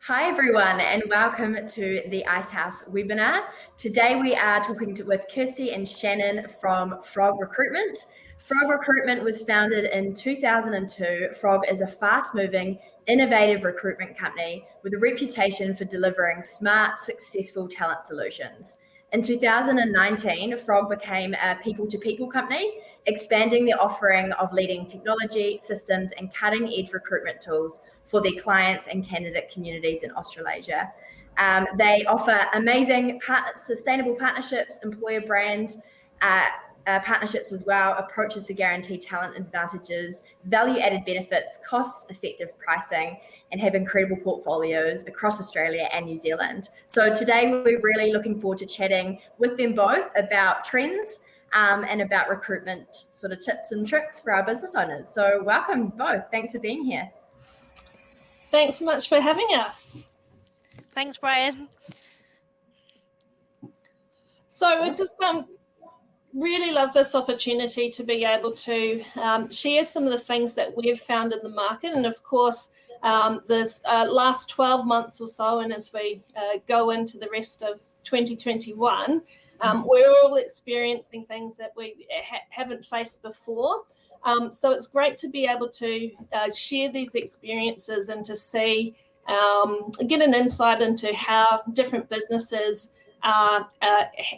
Hi everyone and welcome to the Icehouse webinar. Today we are talking with Kirsty and Shannon from Frog Recruitment. Frog Recruitment was founded in 2002. Frog is a fast-moving, innovative recruitment company with a reputation for delivering smart, successful talent solutions. In 2019, Frog became a people-to-people company, expanding the offering of leading technology, systems, and cutting-edge recruitment tools for their clients and candidate communities in Australasia. They offer amazing sustainable partnerships, employer brand partnerships as well, approaches to guarantee talent advantages, value-added benefits, cost-effective pricing, and have incredible portfolios across Australia and New Zealand. So today we're really looking forward to chatting with them both about trends and about recruitment sort of tips and tricks for our business owners. So welcome both. Thanks for being here. Thanks so much for having us. Thanks, Brian. So we just really love this opportunity to be able to share some of the things that we've found in the market. And of course, this last 12 months or so, and as we go into the rest of 2021, we're all experiencing things that we haven't faced before. So it's great to be able to share these experiences and to see, get an insight into how different businesses are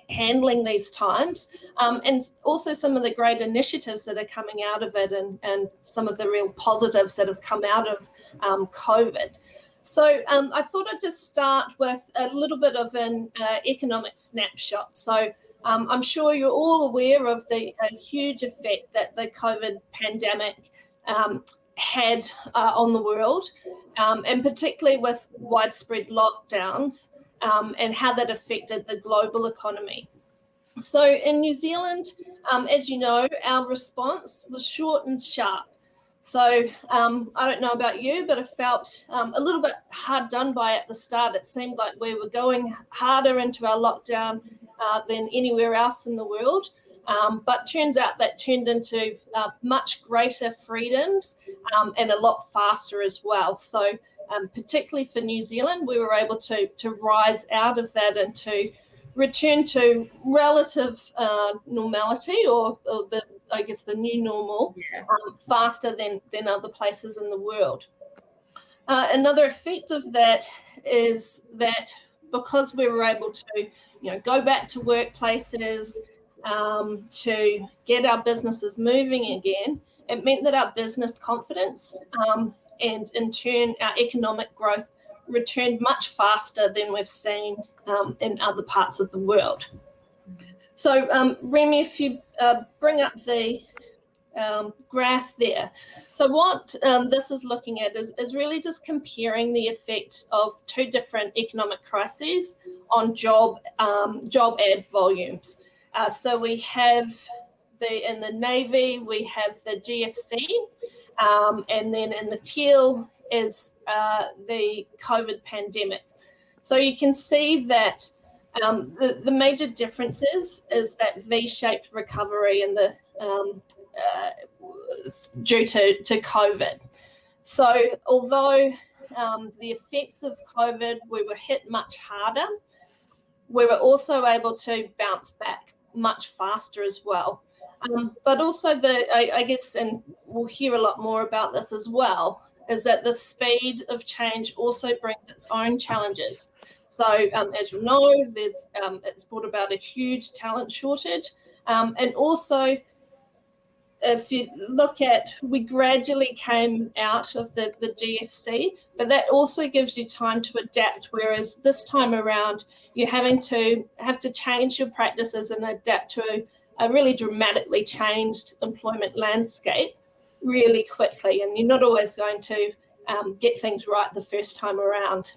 handling these times, and also some of the great initiatives that are coming out of it and some of the real positives that have come out of COVID. So I thought I'd just start with a little bit of an economic snapshot. So I'm sure you're all aware of the huge effect that the COVID pandemic had on the world, and particularly with widespread lockdowns and how that affected the global economy. So in New Zealand, as you know, our response was short and sharp. So I don't know about you, but I felt a little bit hard done by at the start. It seemed like we were going harder into our lockdown than anywhere else in the world. But turns out that turned into much greater freedoms and a lot faster as well. So particularly for New Zealand, we were able to rise out of that and to return to relative normality or the new normal faster than other places in the world. Another effect of that is that because we were able to, go back to workplaces, to get our businesses moving again, it meant that our business confidence and in turn our economic growth returned much faster than we've seen in other parts of the world. So Remy, if you bring up the graph there. So what this is looking at is really just comparing the effect of two different economic crises on job ad volumes. So we have in the Navy, we have the GFC, and then in the teal is the COVID pandemic. So you can see that the major differences is that V-shaped recovery and the due to COVID. So although the effects of COVID, we were hit much harder, we were also able to bounce back much faster as well. But also I guess, and we'll hear a lot more about this as well, is that the speed of change also brings its own challenges. So as you know, it's brought about a huge talent shortage. And also, if you look at, we gradually came out of the GFC, but that also gives you time to adapt, whereas this time around, you're have to change your practices and adapt to a really dramatically changed employment landscape really quickly, and you're not always going to get things right the first time around.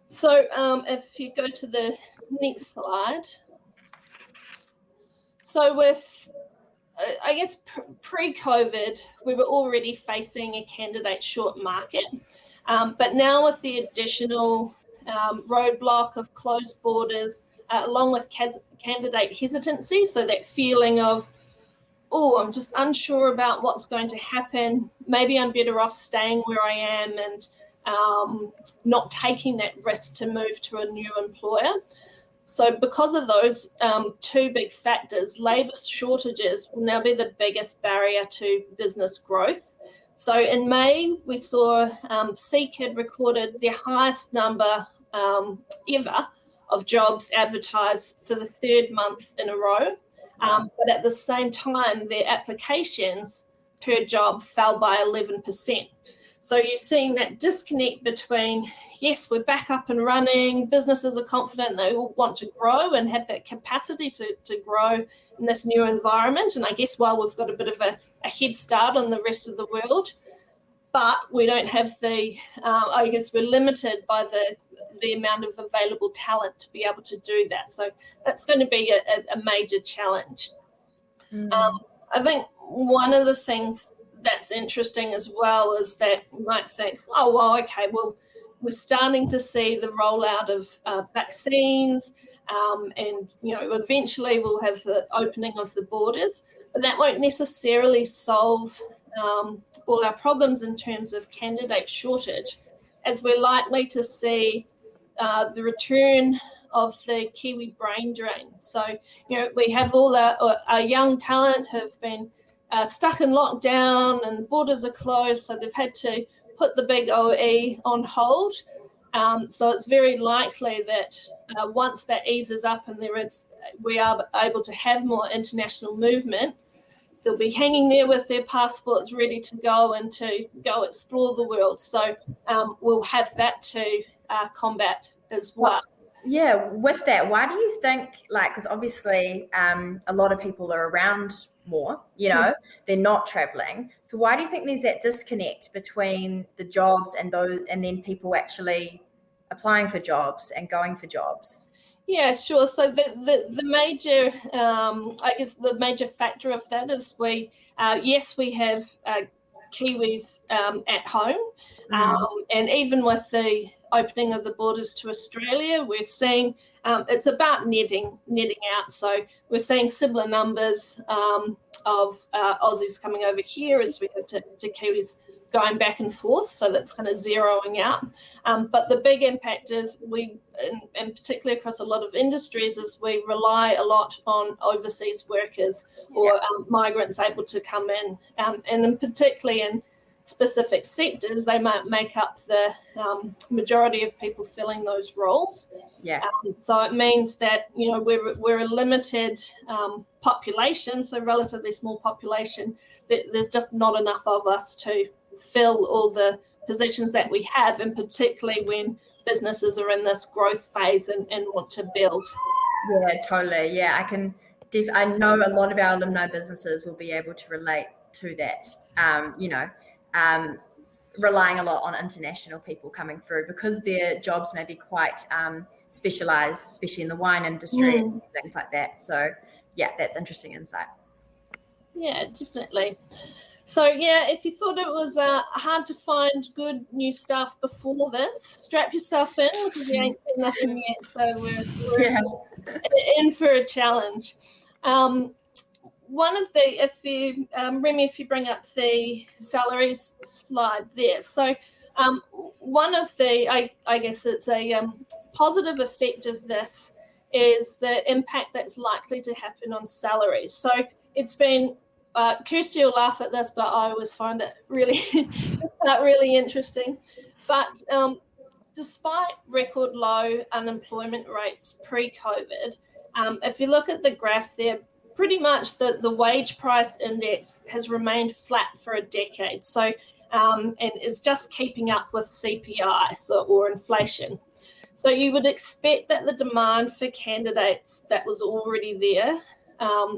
So if you go to the next slide. So with, I guess, pre-COVID, we were already facing a candidate short market, but now with the additional roadblock of closed borders, along with candidate hesitancy, so that feeling of, I'm just unsure about what's going to happen, maybe I'm better off staying where I am and not taking that risk to move to a new employer. So because of those two big factors, labour shortages will now be the biggest barrier to business growth. So in May, we saw CKID recorded their highest number ever of jobs advertised for the third month in a row. But at the same time, their applications per job fell by 11%. So you're seeing that disconnect between, yes, we're back up and running, businesses are confident, they all want to grow and have that capacity to grow in this new environment. And I guess while we've got a bit of a head start on the rest of the world, but we don't have the, I guess we're limited by the amount of available talent to be able to do that. So that's going to be a major challenge. I think one of the things that's interesting as well is that you might think, oh, well, okay, well, we're starting to see the rollout of vaccines and, eventually we'll have the opening of the borders, but that won't necessarily solve all our problems in terms of candidate shortage, as we're likely to see the return of the Kiwi brain drain. So, we have all our young talent have been stuck in lockdown and the borders are closed, so they've had to put the big OE on hold. So it's very likely that once that eases up and we are able to have more international movement, they'll be hanging there with their passports ready to go and to go explore the world. So we'll have that to combat as well. Yeah, with that, why do you think, because obviously a lot of people are around more, they're not traveling. So why do you think there's that disconnect between the jobs and then people actually applying for jobs and going for jobs? Yeah, sure. So the major, I guess the major factor of that is we have Kiwis at home, and even with the opening of the borders to Australia, we're seeing it's about netting out. So we're seeing similar numbers of Aussies coming over here as we go to Kiwis going back and forth. So that's kind of zeroing out. But the big impact is and particularly across a lot of industries, is we rely a lot on overseas workers or migrants able to come in. And in particularly in specific sectors, they might make up the majority of people filling those roles. Yeah. So it means that we're a limited population, so relatively small population. There's just not enough of us to fill all the positions that we have, and particularly when businesses are in this growth phase and want to build. Yeah, totally. Yeah, I know a lot of our alumni businesses will be able to relate to that. Relying a lot on international people coming through because their jobs may be quite specialized, especially in the wine industry and things like that. So yeah, that's interesting insight. Yeah, definitely. So yeah, if you thought it was hard to find good new stuff before this, strap yourself in because we ain't seen nothing yet. So we're in for a challenge. One of the, Remy, if you bring up the salaries slide there. So one of the, I guess it's a positive effect of this is the impact that's likely to happen on salaries. So it's been, Kirsty will laugh at this, but I always find it really interesting. But despite record low unemployment rates pre-COVID, if you look at the graph there, pretty much the wage price index has remained flat for a decade. So, and is just keeping up with CPI or inflation. So you would expect that the demand for candidates that was already there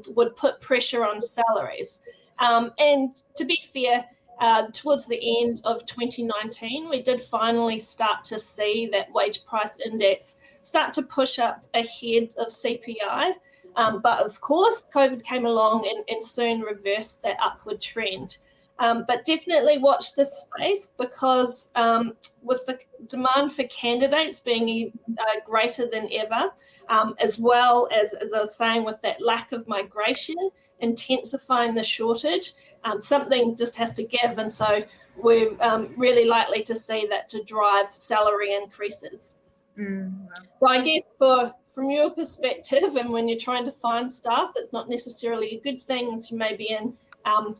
would put pressure on salaries. And to be fair, towards the end of 2019, we did finally start to see that wage price index start to push up ahead of CPI. But of course, COVID came along and soon reversed that upward trend. But definitely watch this space because with the demand for candidates being greater than ever, as well as I was saying, with that lack of migration intensifying the shortage, something just has to give. And so we're really likely to see that to drive salary increases. So I guess from your perspective, and when you're trying to find staff, it's not necessarily a good thing as you may be in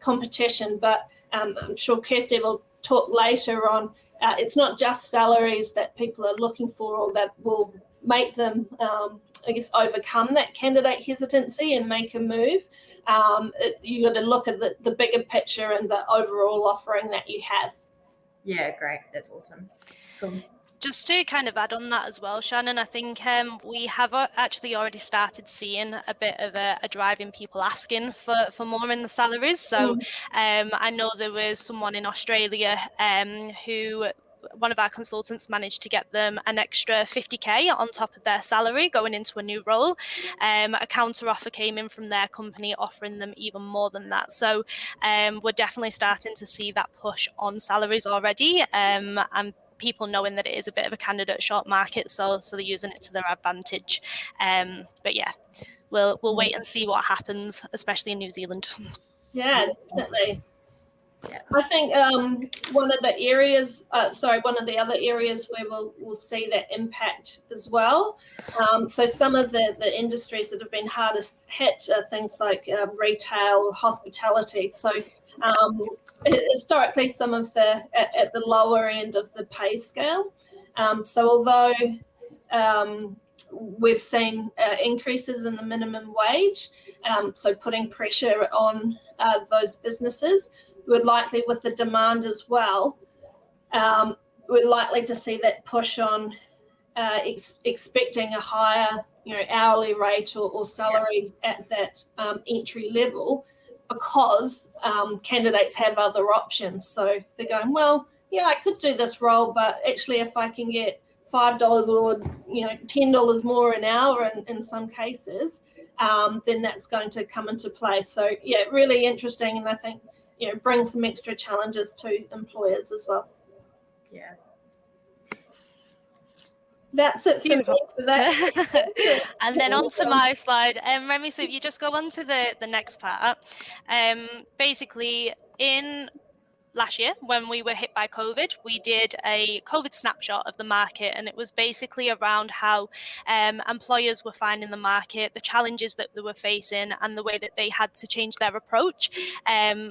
competition, but I'm sure Kirsty will talk later on. It's not just salaries that people are looking for or that will make them, I guess, overcome that candidate hesitancy and make a move. You got to look at the bigger picture and the overall offering that you have. Yeah, great. That's awesome. Cool. Just to kind of add on that as well, Shannon, I think we have actually already started seeing a bit of a drive in people asking for more in the salaries. So I know there was someone in Australia who one of our consultants managed to get them an extra 50k on top of their salary going into a new role. A counter offer came in from their company offering them even more than that. So we're definitely starting to see that push on salaries already, and people knowing that it is a bit of a candidate short market, so they're using it to their advantage. But yeah, we'll wait and see what happens, especially in New Zealand. Yeah, definitely. I think one of the other areas where we'll see that impact as well. So some of the industries that have been hardest hit are things like retail, hospitality. So historically, some of at the lower end of the pay scale. So although we've seen increases in the minimum wage, so putting pressure on those businesses, we're likely with the demand as well, we're likely to see that push on expecting a higher hourly rate or salaries at that entry level, because candidates have other options. So they're going, well, yeah, I could do this role, but actually if I can get $5 or $10 more an hour in some cases, then that's going to come into play. So yeah, really interesting, and I think brings some extra challenges to employers as well. Yeah. That's it for me for that. And then on to my slide. Remy, so if you just go on to the next part. Basically, in last year, when we were hit by COVID, we did a COVID snapshot of the market, and it was basically around how employers were finding the market, the challenges that they were facing, and the way that they had to change their approach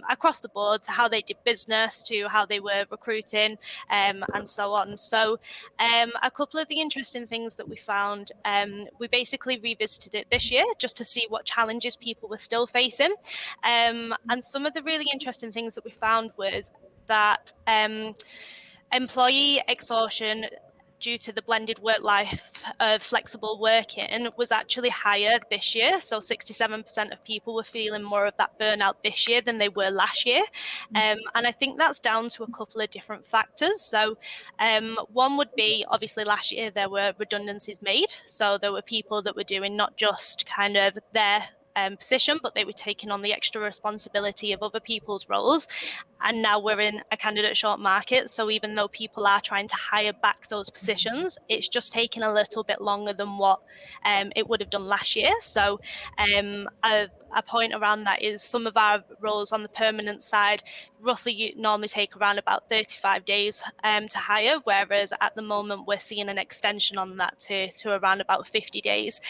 across the board to how they did business, to how they were recruiting, and so on. So a couple of the interesting things that we found, we basically revisited it this year just to see what challenges people were still facing. And some of the really interesting things that we found was that employee exhaustion due to the blended work life of flexible working was actually higher this year. So 67% of people were feeling more of that burnout this year than they were last year. And I think that's down to a couple of different factors. So one would be, obviously last year there were redundancies made. So there were people that were doing not just kind of their position, but they were taking on the extra responsibility of other people's roles. And now we're in a candidate short market. So even though people are trying to hire back those positions, it's just taking a little bit longer than what it would have done last year. So a point around that is some of our roles on the permanent side roughly normally take around about 35 days to hire, whereas at the moment we're seeing an extension on that to around about 50 days.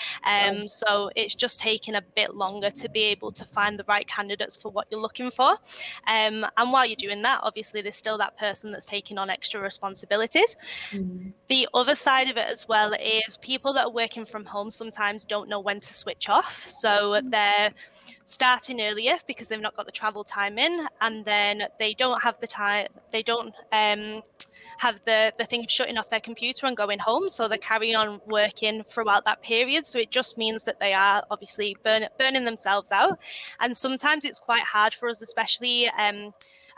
So it's just taking a bit longer to be able to find the right candidates for what you're looking for. And while you're doing that, obviously there's still that person that's taking on extra responsibilities. The other side of it as well is people that are working from home sometimes don't know when to switch off. So they're starting earlier because they've not got the travel time in, and then they don't have the time, they don't have the thing of shutting off their computer and going home, so they're carrying on working throughout that period. So it just means that they are obviously burning themselves out, and sometimes it's quite hard for us, especially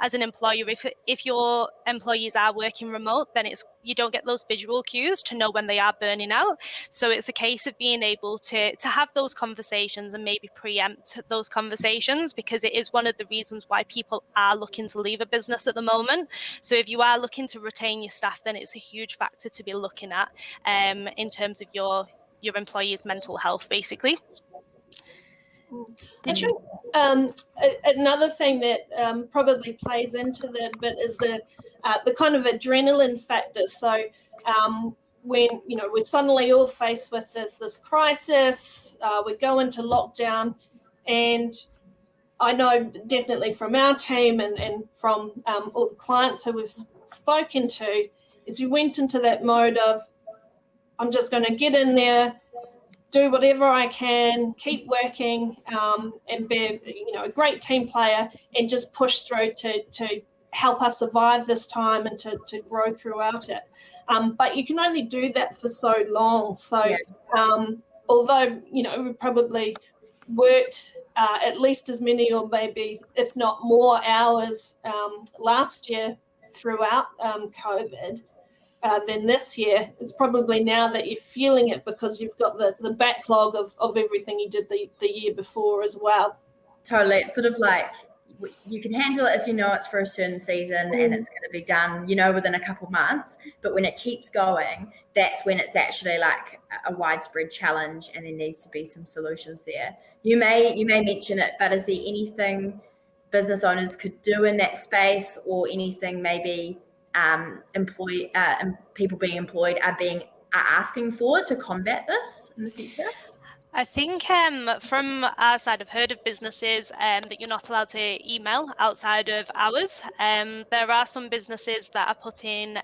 as an employer, if your employees are working remote, then you don't get those visual cues to know when they are burning out. So it's a case of being able to have those conversations and maybe preempt those conversations, because it is one of the reasons why people are looking to leave a business at the moment. So if you are looking to retain your staff, then it's a huge factor to be looking at in terms of your employees' mental health, basically. I think another thing that probably plays into that bit is the kind of adrenaline factor. So when we're suddenly all faced with this crisis, we go into lockdown, and I know definitely from our team and from all the clients who we've spoken to, is you went into that mode of, I'm just going to get in there, do whatever I can, keep working, and be a great team player, and just push through to help us survive this time and to grow throughout it. But you can only do that for so long. So although we probably worked at least as many, or maybe if not more hours last year throughout COVID than this year, it's probably now that you're feeling it because you've got the backlog of everything you did the year before as well. Totally. It's sort of like you can handle it if you know it's for a certain season and it's going to be done, within a couple months. But when it keeps going, that's when it's actually like a widespread challenge, and there needs to be some solutions there. You may mention it, but is there anything business owners could do in that space, or anything maybe people being employed are asking for to combat this in the future? I think from our side, I've heard of businesses that you're not allowed to email outside of hours. There are some businesses that are putting,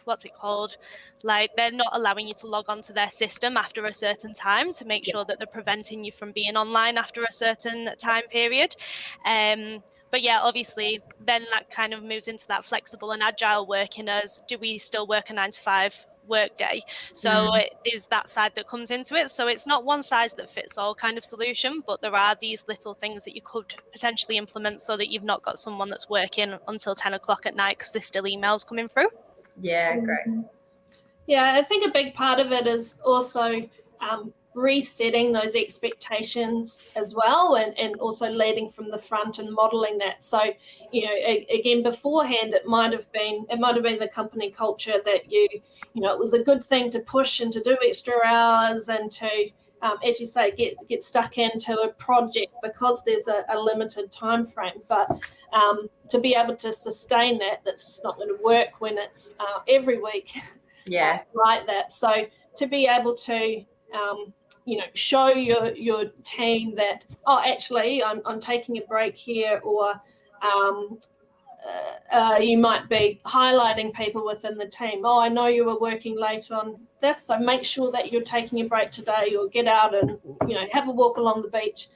what's it called? Like, they're not allowing you to log onto their system after a certain time to make sure that they're preventing you from being online after a certain time period. But yeah, obviously, then that kind of moves into that flexible and agile working as, do we still work a 9 to 5 work day? So there's that side that comes into it. So it's not one size that fits all kind of solution, but there are these little things that you could potentially implement so that you've not got someone that's working until 10 o'clock at night because there's still emails coming through. Yeah, great. Yeah, I think a big part of it is also resetting those expectations as well, and also leading from the front and modeling that. So, again, beforehand, it might have been the company culture that it was a good thing to push and to do extra hours and to, as you say, get stuck into a project because there's a limited time frame. But to be able to sustain that's just not going to work when it's every week. Like that. So to be able to show your team that, actually I'm taking a break here, or you might be highlighting people within the team. I know you were working late on this, so make sure that you're taking a break today, or get out and have a walk along the beach,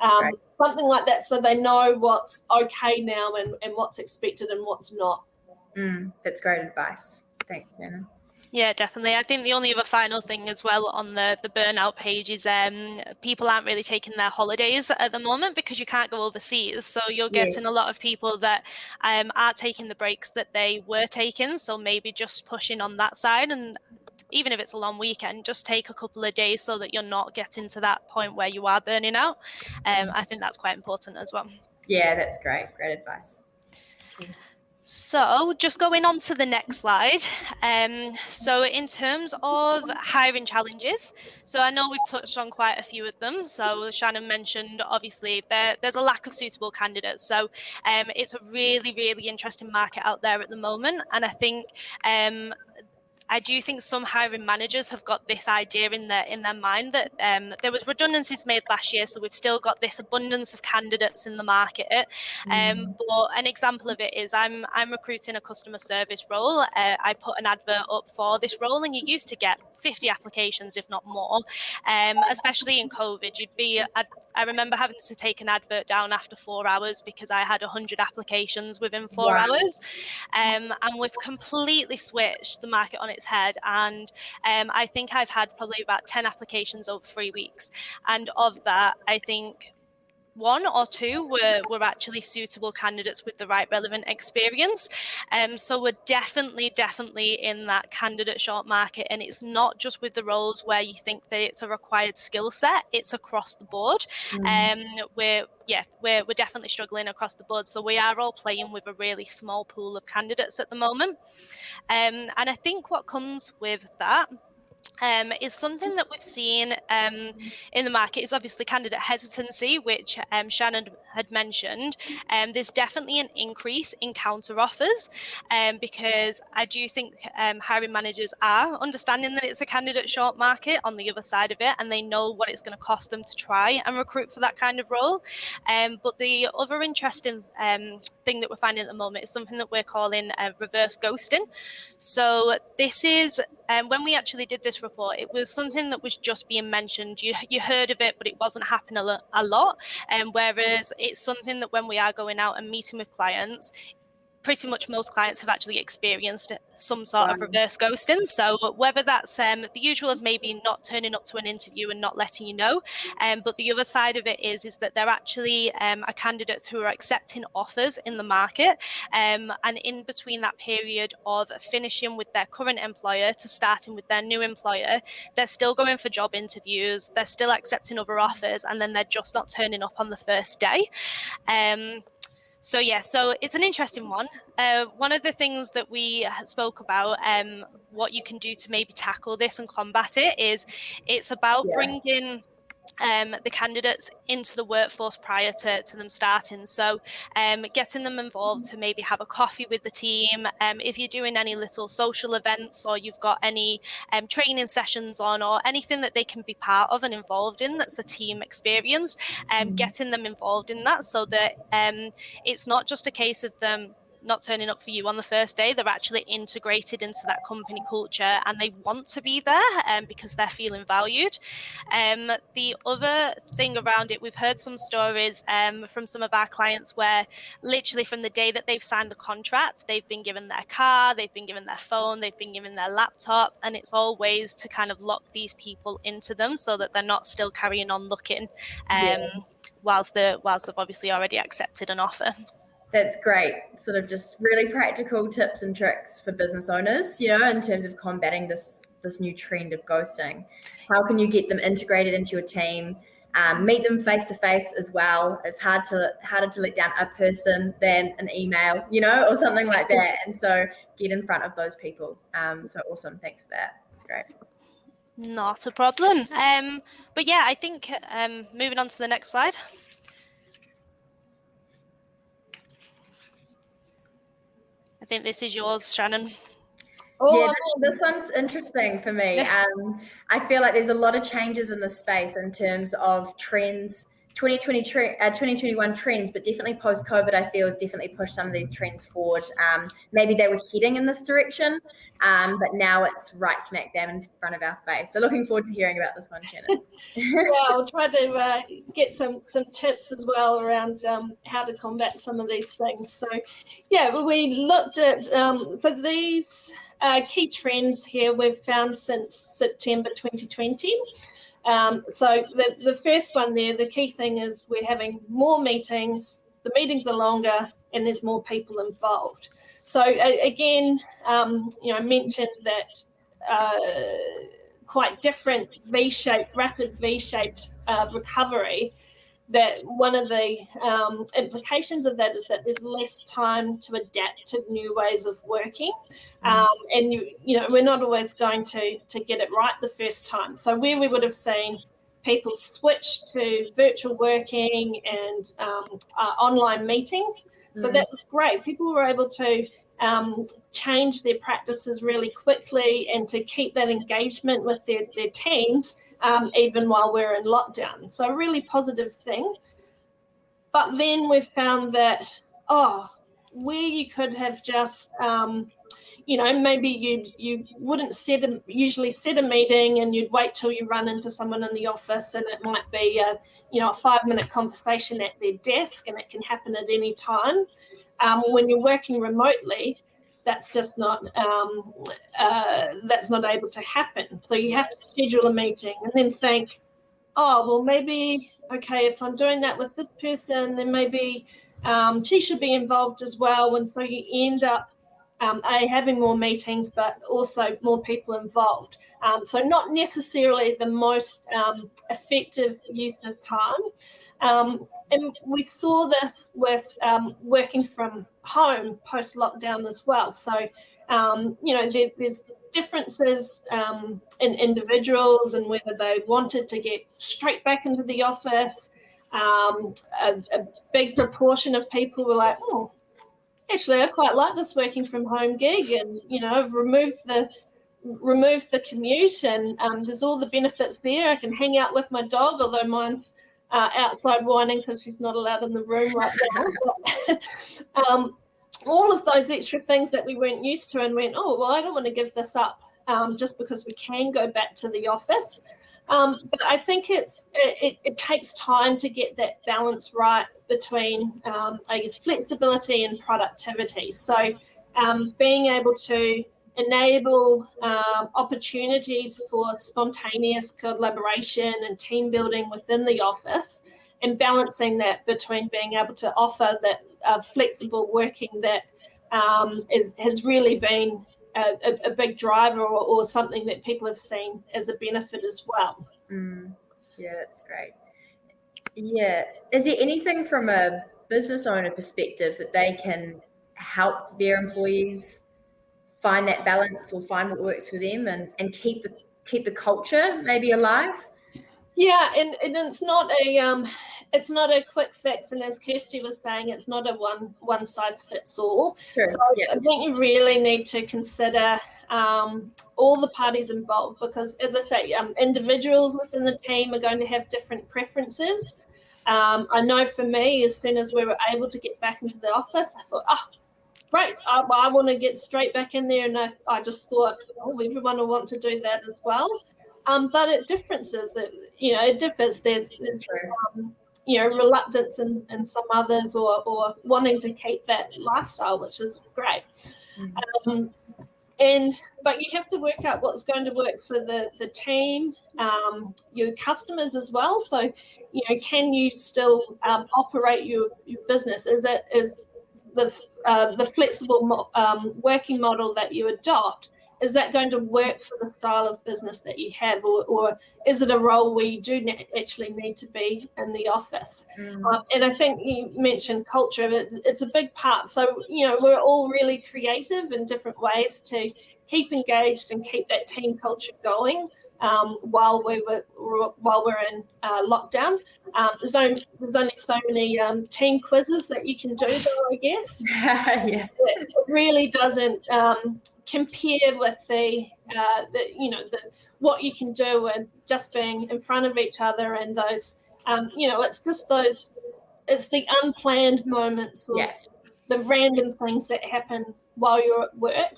something like that, so they know what's okay now and what's expected and what's not. That's great advice. Thanks, Shannon. Yeah, definitely. I think the only other final thing as well on the Burnout page is people aren't really taking their holidays at the moment because you can't go overseas. So you're getting a lot of people that aren't taking the breaks that they were taking. So maybe just pushing on that side, and even if it's a long weekend, just take a couple of days so that you're not getting to that point where you are burning out. I think that's quite important as well. Yeah, that's great. Great advice. So just going on to the next slide. So in terms of hiring challenges, so I know we've touched on quite a few of them. So Shannon mentioned, obviously, there's a lack of suitable candidates. So it's a really, really interesting market out there at the moment. And I think I do think some hiring managers have got this idea in their mind that there was redundancies made last year, so we've still got this abundance of candidates in the market. But an example of it is I'm recruiting a customer service role. I put an advert up for this role, and you used to get 50 applications, if not more. Especially in COVID, I remember having to take an advert down after 4 hours because I had 100 applications within 4 hours. And we've completely switched the market on its head, and I think I've had probably about 10 applications over 3 weeks, and of that I think 1 or 2 were actually suitable candidates with the right relevant experience. So we're definitely in that candidate short market, and it's not just with the roles where you think that it's a required skill set, it's across the board. We're definitely struggling across the board. So we are all playing with a really small pool of candidates at the moment. And I think what comes with that is something that we've seen in the market is obviously candidate hesitancy, which Shannon had mentioned. There's definitely an increase in counter offers because I do think hiring managers are understanding that it's a candidate short market on the other side of it, and they know what it's going to cost them to try and recruit for that kind of role. But the other interesting thing that we're finding at the moment is something that we're calling reverse ghosting. So this is when we actually did this report, it was something that was just being mentioned. You heard of it, but it wasn't happening a lot. Whereas it's something that when we are going out and meeting with clients, pretty much most clients have actually experienced some sort of reverse ghosting. So whether that's the usual of maybe not turning up to an interview and not letting you know, but the other side of it is that there actually are candidates who are accepting offers in the market, and in between that period of finishing with their current employer to starting with their new employer, they're still going for job interviews, they're still accepting other offers, and then they're just not turning up on the first day. So it's an interesting one. One of the things that we spoke about, what you can do to maybe tackle this and combat it, is it's about bringing the candidates into the workforce prior to them starting. So getting them involved to maybe have a coffee with the team. If you're doing any little social events or you've got any training sessions on or anything that they can be part of and involved in that's a team experience, getting them involved in that so that it's not just a case of them not turning up for you on the first day. They're actually integrated into that company culture and they want to be there because they're feeling valued. The other thing around it, we've heard some stories from some of our clients where literally from the day that they've signed the contract, they've been given their car, they've been given their phone, they've been given their laptop, and it's all ways to kind of lock these people into them so that they're not still carrying on looking whilst they've obviously already accepted an offer. That's great. Sort of just really practical tips and tricks for business owners, in terms of combating this new trend of ghosting. How can you get them integrated into your team? Meet them face to face as well. It's harder to let down a person than an email, or something like that. And so get in front of those people. So awesome. Thanks for that. It's great. Not a problem. But yeah, I think moving on to the next slide. I think this is yours, Shannon. This one's interesting for me. I feel like there's a lot of changes in the space in terms of trends, 2021 trends, but definitely post-COVID, I feel has definitely pushed some of these trends forward. Maybe they were heading in this direction, but now it's right smack bam in front of our face. So looking forward to hearing about this one, Shannon. I'll try to get some tips as well around how to combat some of these things. So we looked at so these key trends here we've found since September 2020. So the first one there, the key thing is we're having more meetings, the meetings are longer, and there's more people involved. So again, I mentioned that quite different rapid V-shaped recovery, that one of the implications of that is that there's less time to adapt to new ways of working. And we're not always going to get it right the first time. So where we would have seen people switch to virtual working and online meetings, so that was great. People were able to change their practices really quickly and to keep that engagement with their teams even while we're in lockdown. So a really positive thing. But then we've found that, where you could have just, maybe you wouldn't usually set a meeting and you'd wait till you run into someone in the office, and it might be a 5-minute conversation at their desk, and it can happen at any time. When you're working remotely, that's just not able to happen. So you have to schedule a meeting and then think, maybe, okay, if I'm doing that with this person, then maybe she should be involved as well. And so you end up having more meetings, but also more people involved. So not necessarily the most effective use of time. And we saw this with working from home post-lockdown as well. So, there's differences in individuals and whether they wanted to get straight back into the office. A big proportion of people were like, oh, actually, I quite like this working from home gig, and I've removed the commute, and there's all the benefits there. I can hang out with my dog, although mine's outside whining because she's not allowed in the room right now. All of those extra things that we weren't used to, and went, oh, well, I don't want to give this up just because we can go back to the office. But I think it takes time to get that balance right between, I guess, flexibility and productivity. So being able to enable opportunities for spontaneous collaboration and team building within the office, and balancing that between being able to offer that flexible working that has really been a big driver or something that people have seen as a benefit as well. Yeah, that's great. Yeah. Is there anything from a business owner perspective that they can help their employees find that balance or find what works for them and keep the culture maybe alive? Yeah, and it's not a quick fix, and as Kirsty was saying, it's not a one size fits all. Sure. So I think you really need to consider all the parties involved, because, as I say, individuals within the team are going to have different preferences. I know for me, as soon as we were able to get back into the office, I thought, great, I want to get straight back in there, and I just thought, everyone will want to do that as well. But it differences. It differs. There's reluctance in some others, or wanting to keep that lifestyle, which is great. But you have to work out what's going to work for the team, your customers as well. So, can you still operate your business? Is the flexible working model that you adopt, is that going to work for the style of business that you have, or is it a role where you do actually need to be in the office? And I think you mentioned culture. It's a big part. So, we're all really creative in different ways to keep engaged and keep that team culture going while we're in lockdown. There's only so many team quizzes that you can do, though, I guess. Yeah. It really doesn't compare with the what you can do and just being in front of each other, and those it's the unplanned moments, or the random things that happen while you're at work.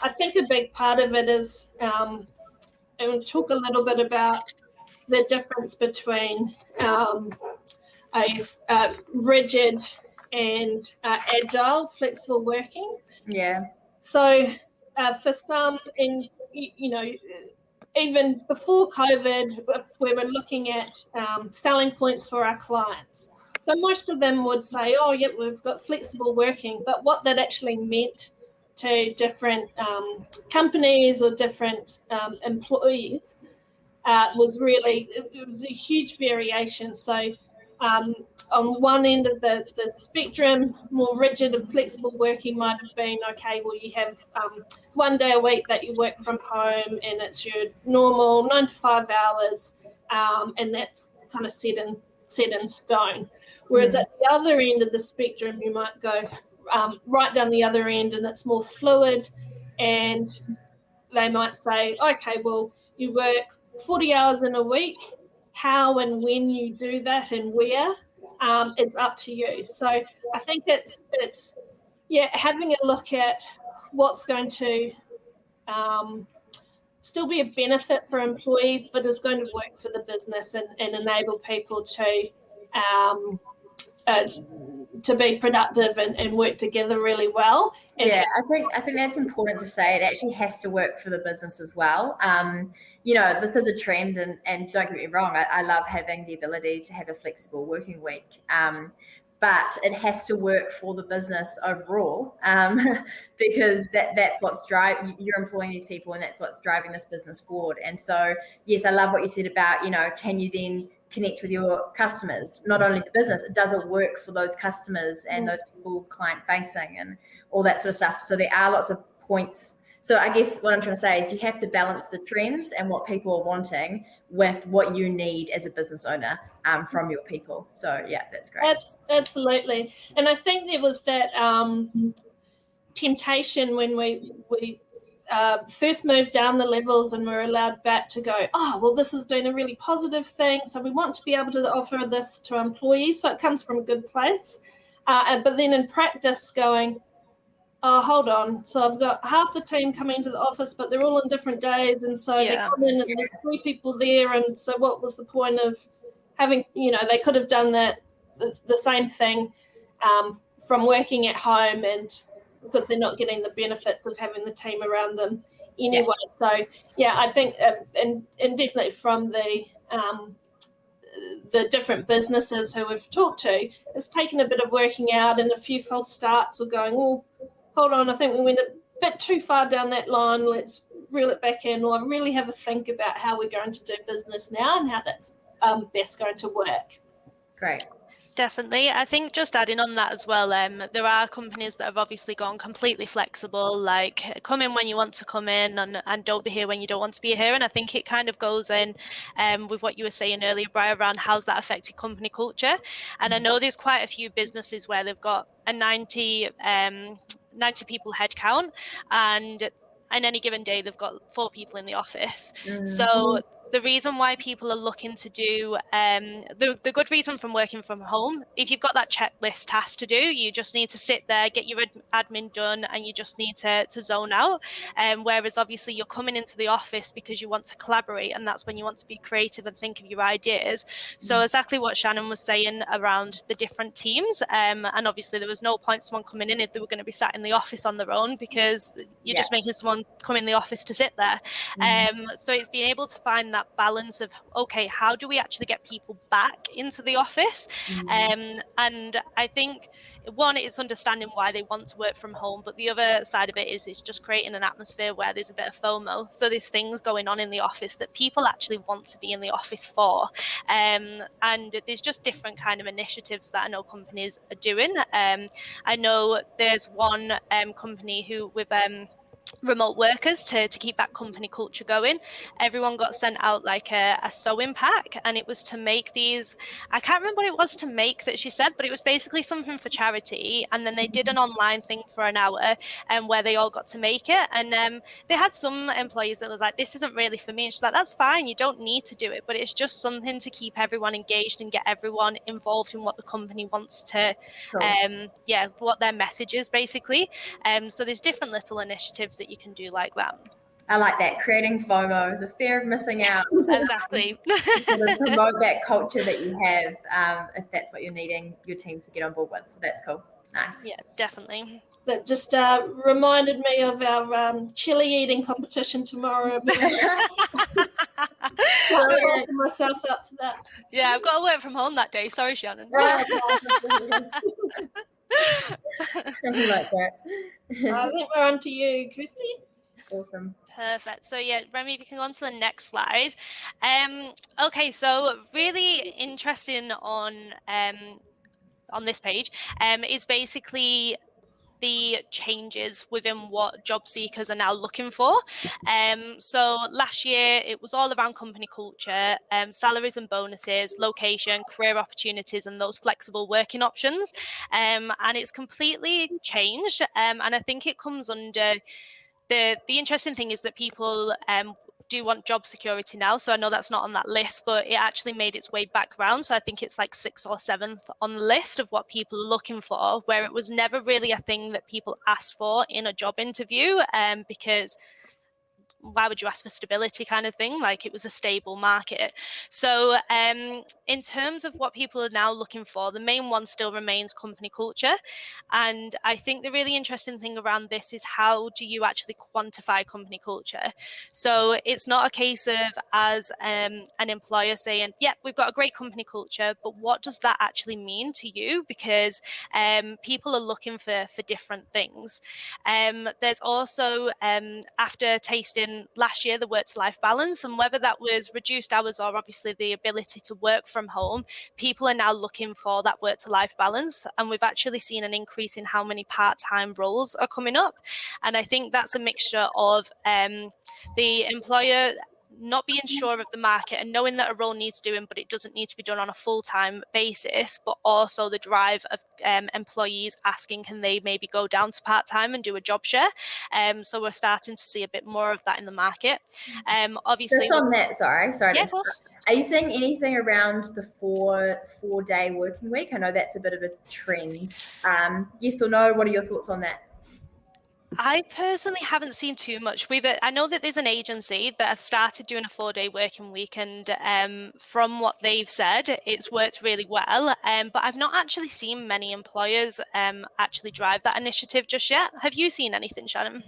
I think a big part of it is, and we'll talk a little bit about the difference between rigid and agile, flexible working. Yeah. So for some, and even before COVID, we were looking at selling points for our clients. So most of them would say, oh, yeah, we've got flexible working, but what that actually meant to different companies or different employees was a huge variation. So on one end of the spectrum, more rigid and flexible working might have been, okay, well, you have 1 day a week that you work from home, and it's your normal 9 to 5 hours, and that's kind of set in stone. Whereas at the other end of the spectrum, you might go right down the other end, and it's more fluid, and they might say, okay, well, you work 40 hours in a week. How and when you do that and where is up to you. So I think it's having a look at what's going to still be a benefit for employees, but is going to work for the business and enable people to be productive and work together really well. And I think that's important to say. It actually has to work for the business as well. This is a trend, and don't get me wrong, I love having the ability to have a flexible working week. But it has to work for the business overall, because that's what's driving. You're employing these people, and that's what's driving this business forward. And so, yes, I love what you said about, can you then connect with your customers, not only the business, does it work for those customers and those people client facing and all that sort of stuff. So there are lots of points So I guess what I'm trying to say is you have to balance the trends and what people are wanting with what you need as a business owner from your people. So yeah, that's great. Absolutely. And I think there was that temptation when we first moved down the levels and were allowed back to go, oh, well, this has been a really positive thing. So we want to be able to offer this to employees. So it comes from a good place. But then in practice going, oh, hold on. So I've got half the team coming to the office, but they're all on different days. And so they come in and there's 3 people there. And so what was the point of having, they could have done that, the same thing from working at home, and because they're not getting the benefits of having the team around them anyway. So, I think, and definitely from the different businesses who we've talked to, it's taken a bit of working out and a few false starts of going, oh, hold on, I think we went a bit too far down that line. Let's reel it back in, or really have a think about how we're going to do business now and how that's best going to work. Great. Definitely. I think just adding on that as well, there are companies that have obviously gone completely flexible, like come in when you want to come in and don't be here when you don't want to be here. And I think it kind of goes in with what you were saying earlier, Brian, around how's that affected company culture. And I know there's quite a few businesses where they've got a 90 people headcount, and on any given day they've got 4 people in the office. So the reason why people are looking to do the good reason from working from home, if you've got that checklist task to do, you just need to sit there, get your admin done, and you just need to zone out. Whereas obviously you're coming into the office because you want to collaborate, and that's when you want to be creative and think of your ideas. So exactly what Shannon was saying around the different teams, and obviously there was no point someone coming in if they were going to be sat in the office on their own, because you're just making someone come in the office to sit there. So it's being able to find that balance of, okay, how do we actually get people back into the office? And I think one, it's understanding why they want to work from home, but the other side of it is it's just creating an atmosphere where there's a bit of FOMO. So there's things going on in the office that people actually want to be in the office for. And there's just different kind of initiatives that I know companies are doing. I know there's one company who with remote workers to keep that company culture going. Everyone got sent out like a sewing pack, and it was to make these, I can't remember what it was to make that she said, but it was basically something for charity. And then they did an online thing for an hour where they all got to make it. And they had some employees that was like, this isn't really for me. And she's like, that's fine, you don't need to do it, but it's just something to keep everyone engaged and get everyone involved in what the company wants to, what their message is basically. So there's different little initiatives that you can do like that. I like that, creating FOMO, the fear of missing out. Exactly. Sort of promote that culture that you have, if that's what you're needing your team to get on board with. So that's cool. Nice. Yeah, definitely. That just reminded me of our chili eating competition tomorrow. I'll open myself up for that. Yeah, I've got to work from home that day. Sorry, Shannon. I like that. I think we're on to you, Kirsty. Awesome. Perfect. So yeah, Remy, if you can go on to the next slide. Okay, so really interesting on this page is basically the changes within what job seekers are now looking for. So last year it was all around company culture, salaries and bonuses, location, career opportunities, and those flexible working options. And it's completely changed. And I think it comes under the interesting thing is that people do want job security now. So I know that's not on that list, but it actually made its way back around. So I think it's like 6th or 7th on the list of what people are looking for, where it was never really a thing that people asked for in a job interview, because why would you ask for stability kind of thing? Like, it was a stable market. So in terms of what people are now looking for, the main one still remains company culture. And I think the really interesting thing around this is how do you actually quantify company culture? So it's not a case of as an employer saying, yeah, we've got a great company culture, but what does that actually mean to you? Because people are looking for different things. There's also, after tasting in last year, the work-to-life balance, and whether that was reduced hours or obviously the ability to work from home, people are now looking for that work-to-life balance. And we've actually seen an increase in how many part-time roles are coming up. And I think that's a mixture of the employer not being sure of the market and knowing that a role needs doing, but it doesn't need to be done on a full-time basis, but also the drive of employees asking, can they maybe go down to part-time and do a job share? So we're starting to see a bit more of that in the market. Obviously, just on that, sorry. Yeah, of course. Are you seeing anything around the four-day working week? I know that's a bit of a trend. Yes or no? What are your thoughts on that? I personally haven't seen too much. I know that there's an agency that have started doing a 4-day working week, and from what they've said, it's worked really well. But I've not actually seen many employers actually drive that initiative just yet. Have you seen anything, Shannon?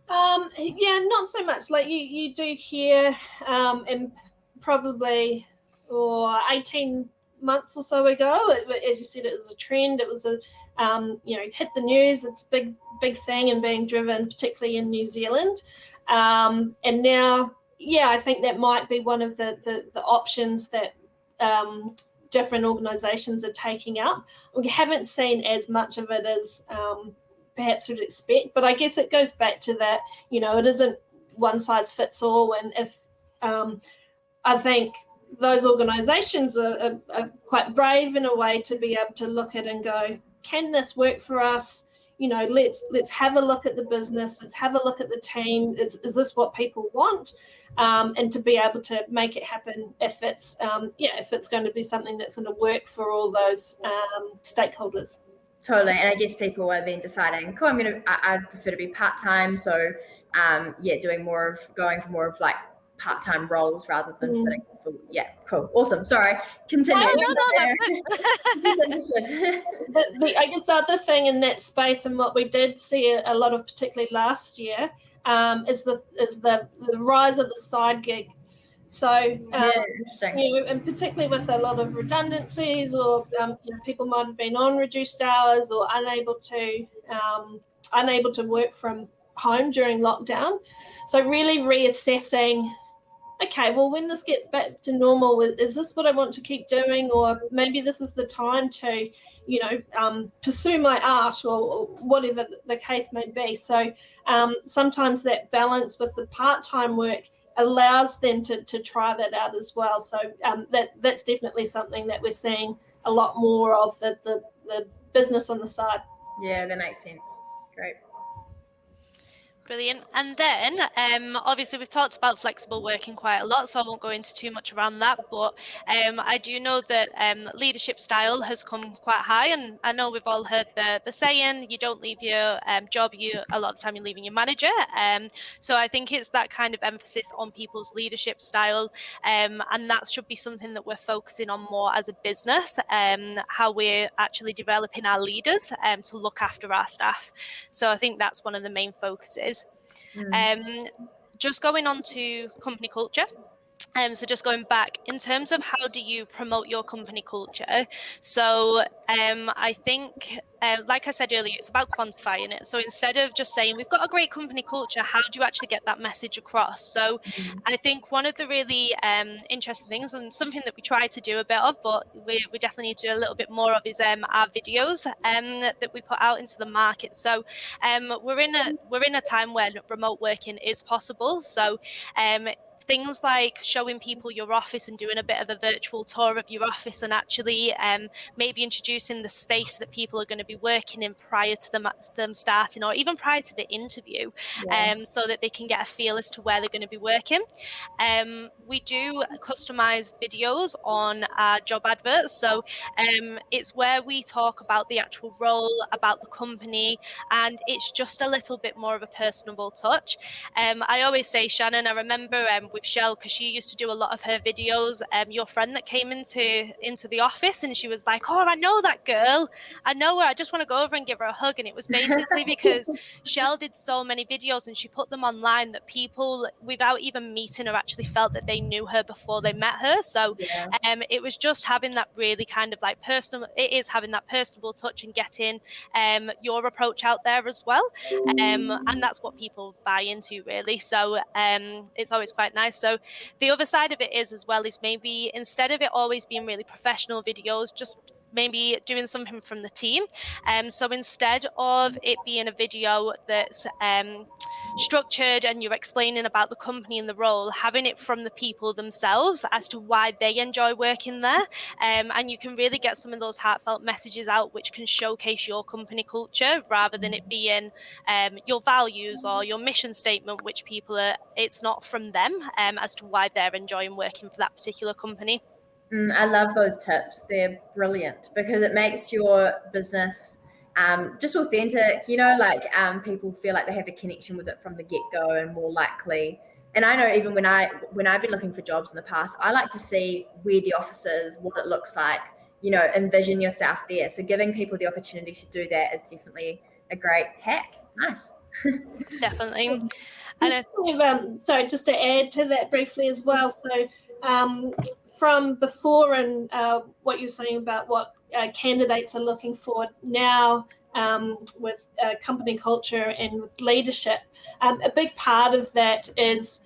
Yeah, not so much. Like you do hear, and probably 18 months or so ago, as you said, it was a trend. It was hit the news. It's a big thing and being driven, particularly in New Zealand. And now, yeah, I think that might be one of the options that different organisations are taking up. We haven't seen as much of it as perhaps would expect, but I guess it goes back to that, it isn't one size fits all. And if I think those organisations are quite brave in a way to be able to look at and go, can this work for us? Let's have a look at the business. Let's have a look at the team. Is this what people want? And to be able to make it happen if it's going to be something that's going to work for all those stakeholders. Totally. And I guess people are then deciding, cool, I'd prefer to be part-time. So going for more of like part-time roles rather than fitting for, yeah, cool. Awesome. Sorry. Continue. No, that's good. I guess the other thing in that space, and what we did see a lot of, particularly last year, is the rise of the side gig. So, and particularly with a lot of redundancies, or people might have been on reduced hours or unable to work from home during lockdown. So really reassessing, okay, well, when this gets back to normal, is this what I want to keep doing? Or maybe this is the time to, pursue my art, or whatever the case may be. So sometimes that balance with the part-time work allows them to try that out as well. So that's definitely something that we're seeing a lot more of, the business on the side. Yeah, that makes sense. Great. Brilliant. And then obviously we've talked about flexible working quite a lot, so I won't go into too much around that, but I do know that leadership style has come quite high, and I know we've all heard the saying, you don't leave your job, a lot of the time you're leaving your manager. So I think it's that kind of emphasis on people's leadership style, and that should be something that we're focusing on more as a business, how we're actually developing our leaders to look after our staff. So I think that's one of the main focuses. Just going on to company culture. So just going back, in terms of how do you promote your company culture? So I think, like I said earlier, it's about quantifying it. So instead of just saying, we've got a great company culture, how do you actually get that message across? So I think one of the really interesting things, and something that we try to do a bit of, but we definitely need to do a little bit more of, is our videos that we put out into the market. So we're in a time where remote working is possible. So things like showing people your office and doing a bit of a virtual tour of your office, and actually maybe introducing the space that people are going to be working in prior to them starting, or even prior to the interview, so that they can get a feel as to where they're going to be working. We do customize videos on our job adverts, so it's where we talk about the actual role, about the company, and it's just a little bit more of a personable touch. I always say, Shannon, I remember with Shell, because she used to do a lot of her videos, your friend that came into the office, and she was like, oh, I know that girl, I know her, I just want to go over and give her a hug. And it was basically because Shell did so many videos and she put them online that people, without even meeting her, actually felt that they knew her before they met her. So it was just having that really kind of like personal, it is having that personable touch and getting your approach out there as well. And that's what people buy into, really. So it's always quite nice. So the other side of it is as well is maybe instead of it always being really professional videos, just maybe doing something from the team. So instead of it being a video that's structured and you're explaining about the company and the role, having it from the people themselves as to why they enjoy working there. And you can really get some of those heartfelt messages out, which can showcase your company culture rather than it being your values or your mission statement, which people are, it's not from them as to why they're enjoying working for that particular company. I love those tips. They're brilliant because it makes your business just authentic, people feel like they have a connection with it from the get-go and more likely. And I know even when I've been looking for jobs in the past, I like to see where the office is, what it looks like, envision yourself there. So giving people the opportunity to do that is definitely a great hack. Nice. Definitely. Sorry, just to add to that briefly as well. So from before and what you're saying about what candidates are looking for now with company culture and with leadership, a big part of that is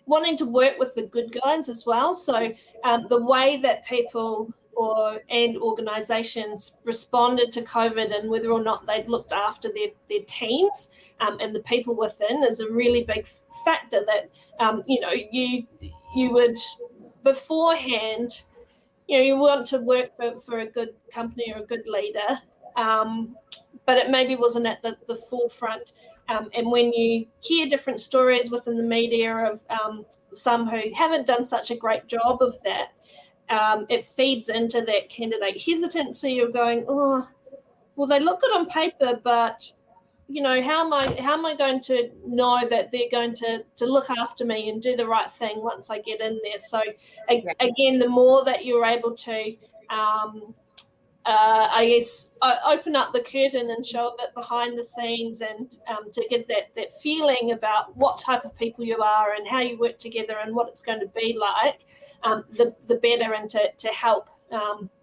wanting to work with the good guys as well. So the way that people and organisations responded to COVID and whether or not they'd looked after their teams and the people within is a really big factor that, you would beforehand, you want to work for a good company or a good leader, but it maybe wasn't at the forefront. And when you hear different stories within the media of some who haven't done such a great job of that, it feeds into that candidate hesitancy of going, oh, well, they look good on paper, but how am I going to know that they're going to look after me and do the right thing once I get in there? So again, the more that you're able to open up the curtain and show a bit behind the scenes and to give that feeling about what type of people you are and how you work together and what it's going to be like, the better, and to help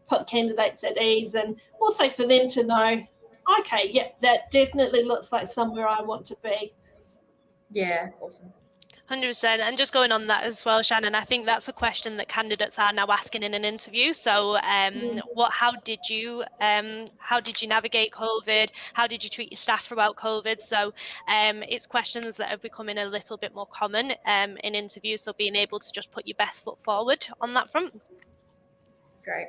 put candidates at ease, and also for them to know, okay, yep, that definitely looks like somewhere I want to be. Yeah, awesome. 100%. And just going on that as well, Shannon, I think that's a question that candidates are now asking in an interview. So how did you navigate COVID? How did you treat your staff throughout COVID? So it's questions that are becoming a little bit more common in interviews. So being able to just put your best foot forward on that front. Great.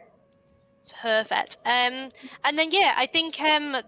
Perfect. And then, I think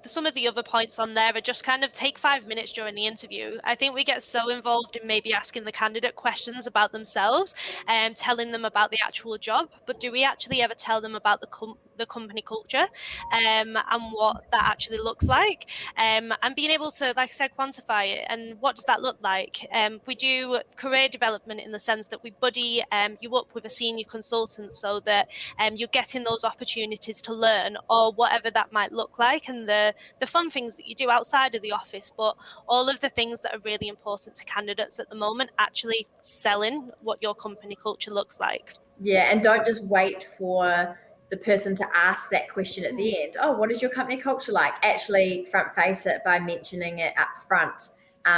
some of the other points on there are just kind of take 5 minutes during the interview. I think we get so involved in maybe asking the candidate questions about themselves and telling them about the actual job, but do we actually ever tell them about the company culture and what that actually looks like, and being able to, like I said, quantify it? And what does that look like? We do career development in the sense that we buddy you up with a senior consultant so that you're getting those opportunities to learn, or whatever that might look like, and the fun things that you do outside of the office, but all of the things that are really important to candidates at the moment, actually selling what your company culture looks like. Yeah, and don't just wait for the person to ask that question at the end. Oh, what is your company culture like? Actually front face it by mentioning it up front.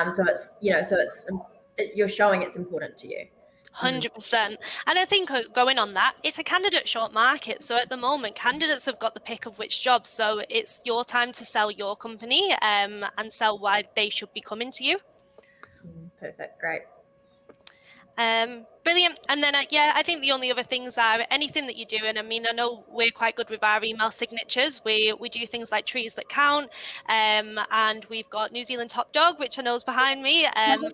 So it's, you're showing it's important to you. 100%. And I think going on that, it's a candidate short market. So at the moment, candidates have got the pick of which jobs. So it's your time to sell your company and sell why they should be coming to you. Perfect. Great. Brilliant. And then, I think the only other things are anything that you do. And I mean, I know we're quite good with our email signatures. We do things like trees that count. And we've got New Zealand Top Dog, which I know is behind me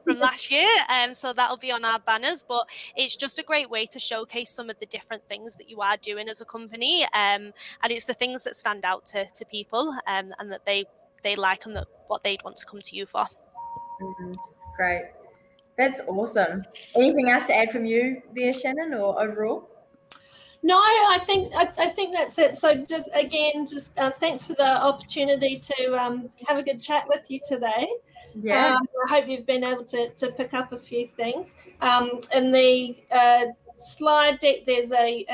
from last year. So that'll be on our banners. But it's just a great way to showcase some of the different things that you are doing as a company. And it's the things that stand out to people and that they like and that what they'd want to come to you for. Great. That's awesome. Anything else to add from you there, Shannon, or overall? No, I think that's it. So just again, thanks for the opportunity to have a good chat with you today. Yeah. I hope you've been able to pick up a few things. In the slide deck, there's a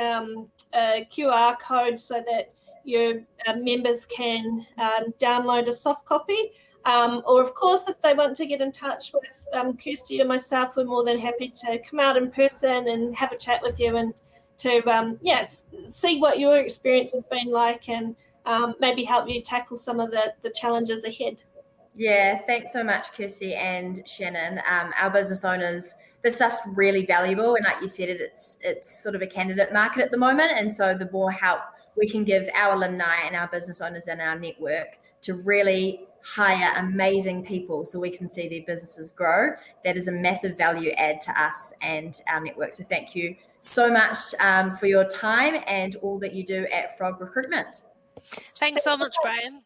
QR code so that your members can download a soft copy. Or, of course, if they want to get in touch with Kirsty or myself, we're more than happy to come out in person and have a chat with you and to see what your experience has been like and maybe help you tackle some of the challenges ahead. Yeah, thanks so much, Kirsty and Shannon. Our business owners, this stuff's really valuable, and like you said, it's sort of a candidate market at the moment, and so the more help we can give our alumni and our business owners and our network to really hire amazing people so we can see their businesses grow, that is a massive value add to us and our network. So thank you so much for your time and all that you do at Frog Recruitment. Thanks so much, Brian.